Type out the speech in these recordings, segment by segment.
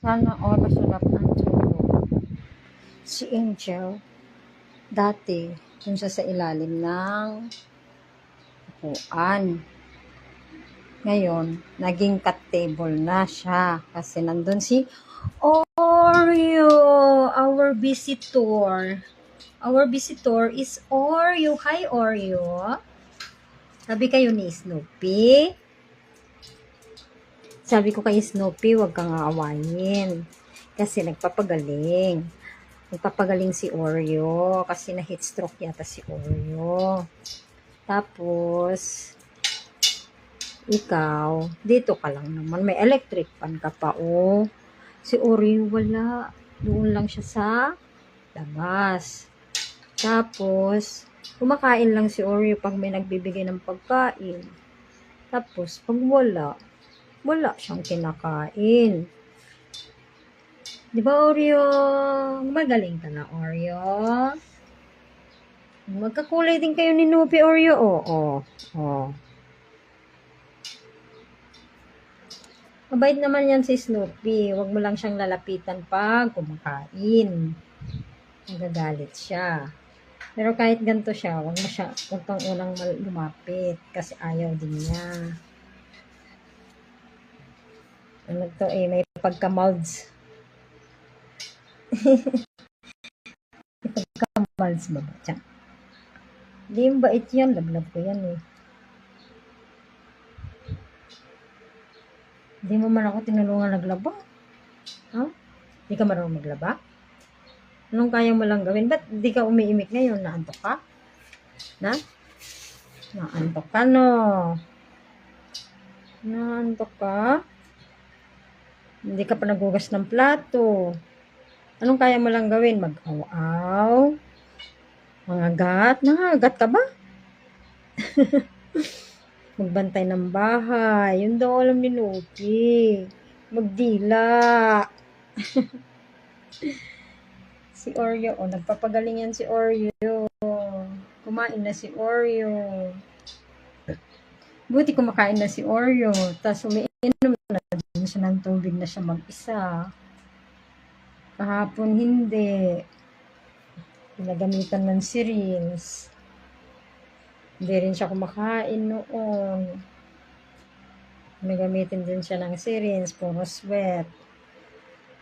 Sana all masulap ang tulo. Si Angel, dati, dun siya sa ilalim ng upuan. Ngayon, naging cat table na siya kasi nandun si Oreo, our visitor. Our visitor is Oreo. Hi, Oreo. Sabi kayo ni Snoopy. Sabi ko kay Snoopy, huwag kang aawayin. Kasi nagpapagaling. Nagpapagaling si Oreo. Kasi na-heat stroke yata si Oreo. Tapos, ikaw, dito ka lang naman. May electric fan ka pa, oh. Si Oreo wala. Doon lang siya sa labas. Tapos, kumakain lang si Oreo pag may nagbibigay ng pagkain. Tapos, pag wala siyang kinakain. Di ba, Oreo? Magaling ka na, Oreo. Magkakulay din kayo ni Nupi, Oreo. Oh. Mabait naman yan si Snoopy. Huwag mo lang siyang lalapitan pag kumakain. Nagagalit siya. Pero kahit ganito siya, huwag kang unang lumapit kasi ayaw din niya. Ano to may pagka-molds. May pagka-molds ba ba siya? Hindi yung bait yan. Lablab ko yan eh. Hindi mo man ako tinulungan naglaba. Huh? Hindi ka marunong maglaba? Anong kaya mo lang gawin? Ba't di ka umiimik ngayon? Naantok ka? Naantok ka, no? Naantok ka? Hindi ka pa nagugas ng plato. Anong kaya mo lang gawin? Mag-aw-aw? Mangagat? Nangagat ka ba? Magbantay ng bahay. Yun daw alam ni Nuki. Magdila. Si Oreo. Nagpapagaling yan si Oreo. Kumain na si Oreo. Buti kumakain na si Oreo. Tapos umiinom na din siya ng tubig na siya mag-isa. Kahapon hindi. Pinagamitan ng syringe. Hindi rin siya kumakain noon. Nagamitin din siya ng syringe. Puro sweat.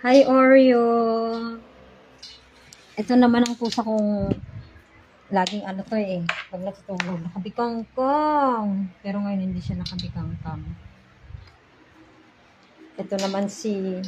Hi, Oreo. Ito naman ang pusa kong laging pag natutulog, nakabikangkang. Pero ngayon hindi siya nakabikangkang. Ito naman si